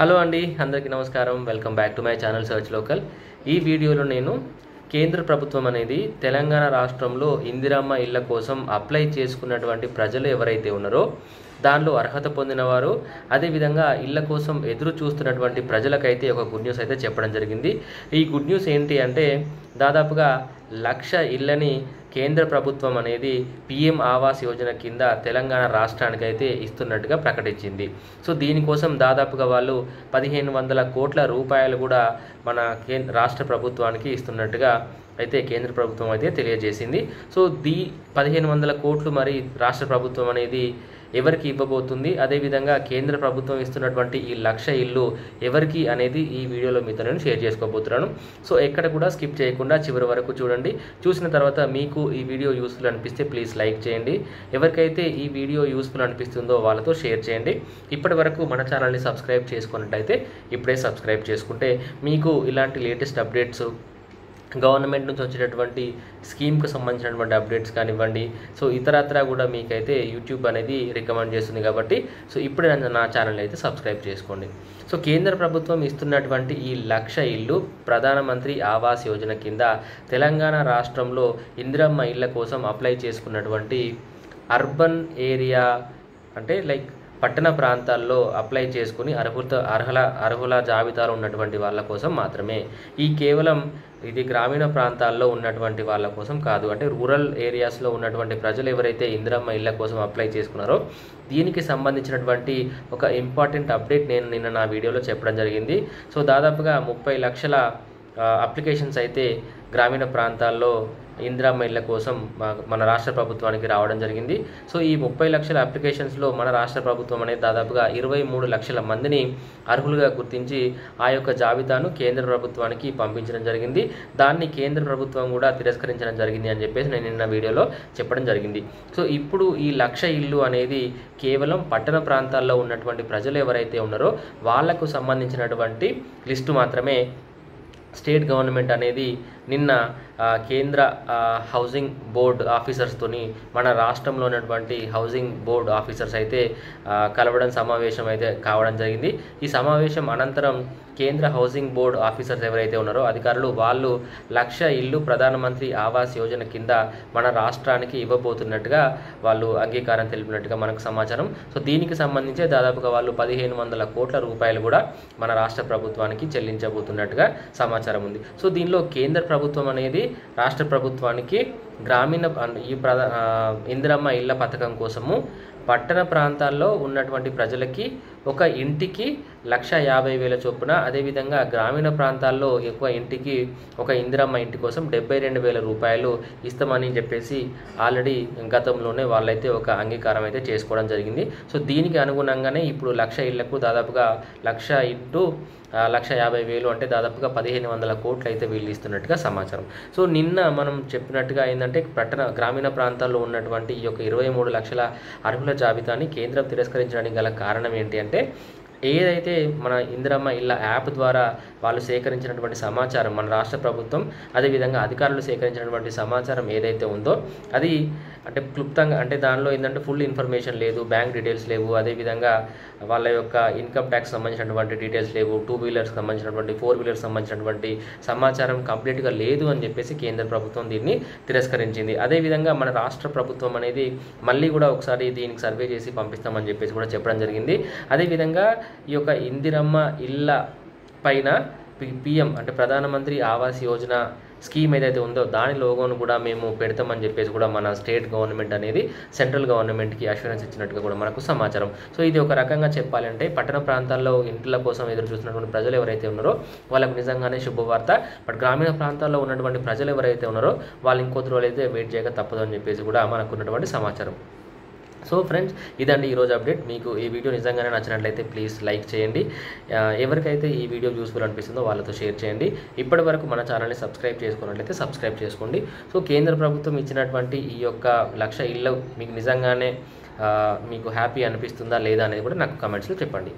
Hello అండి, అందరికీ నమస్కారం. Welcome back to my channel search local. ఈ వీడియోలో నేను కేంద్ర ప్రభుత్వం అనేది తెలంగాణ రాష్ట్రంలో ఇందిరమ్మ ఇళ్ల కోసం అప్లై చేసుకున్నటువంటి ప్రజలు ఎవరైతే ఉన్నారో దానిలో అర్హత పొందినవారు, అదేవిధంగా ఇళ్ల కోసం ఎదురు చూస్తున్నటువంటి ప్రజలకైతే ఒక గుడ్ న్యూస్ అయితే చెప్పడం జరిగింది. ఈ గుడ్ న్యూస్ ఏంటి అంటే దాదాపుగా 1,00,000 ఇళ్లని కేంద్ర ప్రభుత్వం అనేది PM ఆవాస్ యోజన కింద తెలంగాణ రాష్ట్రానికి అయితే ఇస్తున్నట్టుగా ప్రకటించింది. సో దీనికోసం దాదాపుగా వాళ్ళు 1,500 కోట్ల రూపాయలు కూడా మన రాష్ట్ర ప్రభుత్వానికి ఇస్తున్నట్టుగా అయితే కేంద్ర ప్రభుత్వం అయితే తెలియజేసింది. సో 1,500 కోట్లు మరి రాష్ట్ర ప్రభుత్వం అనేది ఎవరికి ఇవ్వబోతుంది, అదేవిధంగా కేంద్ర ప్రభుత్వం ఇస్తున్నటువంటి ఈ 1,00,000 ఇల్లు ఎవరికి అనేది ఈ వీడియోలో మీతో నేను షేర్ చేసుకోబోతున్నాను. సో ఎక్కడ కూడా స్కిప్ చేయకుండా చివరి వరకు చూడండి. చూసిన తర్వాత మీకు ఈ వీడియో యూస్ఫుల్ అనిపిస్తే ప్లీజ్ లైక్ చేయండి. ఎవరికైతే ఈ వీడియో యూస్ఫుల్ అనిపిస్తుందో వాళ్ళతో షేర్ చేయండి. ఇప్పటి వరకు మన ఛానల్ని సబ్స్క్రైబ్ చేసుకున్నట్టయితే ఇప్పుడే సబ్స్క్రైబ్ చేసుకుంటే మీకు ఇలాంటి లేటెస్ట్ అప్డేట్స్, గవర్నమెంట్ నుంచి వచ్చేటటువంటి స్కీమ్కి సంబంధించినటువంటి అప్డేట్స్ కానివ్వండి, సో ఇతరత్రా కూడా మీకైతే యూట్యూబ్ అనేది రికమెండ్ చేస్తుంది. కాబట్టి సో ఇప్పుడే నా ఛానల్ అయితే సబ్స్క్రైబ్ చేసుకోండి. సో కేంద్ర ప్రభుత్వం ఇస్తున్నటువంటి ఈ 1,00,000 ఇల్లు ప్రధానమంత్రి ఆవాస్ యోజన కింద తెలంగాణ రాష్ట్రంలో ఇందిరమ్మ ఇళ్ల కోసం అప్లై చేసుకున్నటువంటి అర్బన్ ఏరియా అంటే లైక్ పట్టణ ప్రాంతాల్లో అప్లై చేసుకుని అర్హుల జాబితాలో ఉన్నటువంటి వాళ్ళ కోసం మాత్రమే. కేవలం ఇది గ్రామీణ ప్రాంతాల్లో ఉన్నటువంటి వాళ్ళ కోసం కాదు. అంటే రూరల్ ఏరియాస్లో ఉన్నటువంటి ప్రజలు ఎవరైతే ఇందిరమ్మ ఇళ్ల కోసం అప్లై చేసుకున్నారో దీనికి సంబంధించినటువంటి ఒక ఇంపార్టెంట్ అప్డేట్ నేను నిన్న నా వీడియోలో చెప్పడం జరిగింది. సో దాదాపుగా 30 లక్షల అప్లికేషన్స్ అయితే గ్రామీణ ప్రాంతాల్లో ఇందిరమ్మ ఇళ్ల కోసం మన రాష్ట్ర ప్రభుత్వానికి రావడం జరిగింది. సో ఈ 30 లక్షల అప్లికేషన్స్లో మన రాష్ట్ర ప్రభుత్వం అనేది దాదాపుగా 23 లక్షల మందిని అర్హులుగా గుర్తించి ఆ యొక్క జాబితాను కేంద్ర ప్రభుత్వానికి పంపించడం జరిగింది. దాన్ని కేంద్ర ప్రభుత్వం కూడా తిరస్కరించడం జరిగింది అని చెప్పేసి నేను నిన్న వీడియోలో చెప్పడం జరిగింది. సో ఇప్పుడు ఈ 1,00,000 ఇల్లు అనేది కేవలం పట్టణ ప్రాంతాల్లో ఉన్నటువంటి ప్రజలు ఎవరైతే ఉన్నారో వాళ్లకు సంబంధించినటువంటి లిస్టు మాత్రమే స్టేట్ గవర్నమెంట్ అనేది నిన్న కేంద్ర హౌసింగ్ బోర్డ్ ఆఫీసర్స్తోని మన రాష్ట్రంలో ఉన్నటువంటి హౌసింగ్ బోర్డ్ ఆఫీసర్స్ అయితే కలవడం సమావేశం అయితే కావడం జరిగింది. ఈ సమావేశం అనంతరం కేంద్ర హౌసింగ్ బోర్డ్ ఆఫీసర్స్ ఎవరైతే ఉన్నారో అధికారులు వాళ్ళు 1,00,000 ఇల్లు ప్రధానమంత్రి ఆవాస్ యోజన కింద మన రాష్ట్రానికి ఇవ్వబోతున్నట్టుగా వాళ్ళు అంగీకారం తెలిపినట్టుగా మనకు సమాచారం. సో దీనికి సంబంధించి దాదాపుగా వాళ్ళు 1,500 కోట్ల రూపాయలు కూడా మన రాష్ట్ర ప్రభుత్వానికి చెల్లించబోతున్నట్టుగా సమాచారం ఉంది. సో దీనిలో కేంద్ర ప్రభుత్వం అనేది రాష్ట్ర ప్రభుత్వానికి గ్రామీణ ఇందిరమ్మ ఇళ్ల పథకం కోసము పట్టణ ప్రాంతాల్లో ఉన్నటువంటి ప్రజలకి ఒక ఇంటికి 1,50,000 చొప్పున, అదేవిధంగా గ్రామీణ ప్రాంతాల్లో ఎక్కువ ఇంటికి ఒక ఇందిరమ్మ ఇంటి కోసం 72,000 రూపాయలు ఇస్తామని చెప్పేసి ఆల్రెడీ గతంలోనే వాళ్ళైతే ఒక అంగీకారం అయితే చేసుకోవడం జరిగింది. సో దీనికి అనుగుణంగానే ఇప్పుడు 1,00,000 ఇళ్లకు దాదాపుగా 1,00,000 ఇంటూ 1,50,000 అంటే దాదాపుగా 1,500 కోట్లు అయితే వీళ్ళు ఇస్తున్నట్టుగా సమాచారం. సో నిన్న మనం చెప్పినట్టుగా ఏంటంటే గ్రామీణ ప్రాంతాల్లో ఉన్నటువంటి ఈ యొక్క 23 లక్షల అర్హుల జాబితాని కేంద్రం తిరస్కరించడానికి గల కారణం ఏంటి అంటే ఏదైతే మన ఇందిరమ్మ ఇళ్ళ యాప్ ద్వారా వాళ్ళు సేకరించినటువంటి సమాచారం మన రాష్ట్ర ప్రభుత్వం అదేవిధంగా అధికారులు సేకరించినటువంటి సమాచారం ఏదైతే ఉందో అది అంటే క్లుప్తంగా అంటే దానిలో ఏంటంటే ఫుల్ ఇన్ఫర్మేషన్ లేదు, బ్యాంక్ డీటెయిల్స్ లేవు, అదేవిధంగా వాళ్ళ యొక్క ఇన్కమ్ ట్యాక్స్ సంబంధించినటువంటి డీటెయిల్స్ లేవు, 2 వీలర్స్ సంబంధించినటువంటి 4 వీలర్స్ సంబంధించినటువంటి సమాచారం కంప్లీట్గా లేదు అని చెప్పేసి కేంద్ర ప్రభుత్వం దీన్ని తిరస్కరించింది. అదేవిధంగా మన రాష్ట్ర ప్రభుత్వం అనేది మళ్ళీ కూడా ఒకసారి దీనికి సర్వే చేసి పంపిస్తామని చెప్పేసి కూడా చెప్పడం జరిగింది. అదేవిధంగా ఈ యొక్క ఇందిరమ్మ ఇళ్ళ పైన PM అంటే ప్రధానమంత్రి ఆవాస్ యోజన స్కీమ్ ఏదైతే ఉందో దాని లోగోను కూడా మేము పెడతామని చెప్పేసి కూడా మన స్టేట్ గవర్నమెంట్ అనేది సెంట్రల్ గవర్నమెంట్కి అష్యూరెన్స్ ఇచ్చినట్టుగా కూడా మనకు సమాచారం. సో ఇది ఒక రకంగా చెప్పాలంటే పట్టణ ప్రాంతాల్లో ఇంట్ల కోసం ఎదురు చూస్తున్నటువంటి ప్రజలు ఎవరైతే ఉన్నారో వాళ్ళకు నిజంగానే శుభవార్త. బట్ గ్రామీణ ప్రాంతాల్లో ఉన్నటువంటి ప్రజలు ఎవరైతే ఉన్నారో వాళ్ళు ఇంకొద్ది రోజులు అయితే వెయిట్ చేయక తప్పదు అని చెప్పేసి కూడా మనకు ఉన్నటువంటి సమాచారం. సో ఫ్రెండ్స్, ఇదండి ఈరోజు అప్డేట్. మీకు ఈ వీడియో నిజంగానే నచ్చినట్లయితే ప్లీజ్ లైక్ చేయండి. ఎవరికైతే ఈ వీడియో యూస్ఫుల్ అనిపిస్తుందో వాళ్ళతో షేర్ చేయండి. ఇప్పటి వరకు మన ఛానల్ని సబ్స్క్రైబ్ చేసుకున్నట్లయితే సబ్స్క్రైబ్ చేసుకోండి. సో కేంద్ర ప్రభుత్వం ఇచ్చినటువంటి ఈ యొక్క 1,00,000 ఇళ్ళు మీకు నిజంగానే మీకు హ్యాపీ అనిపిస్తుందా లేదా అనేది కూడా నాకు కామెంట్స్లో చెప్పండి.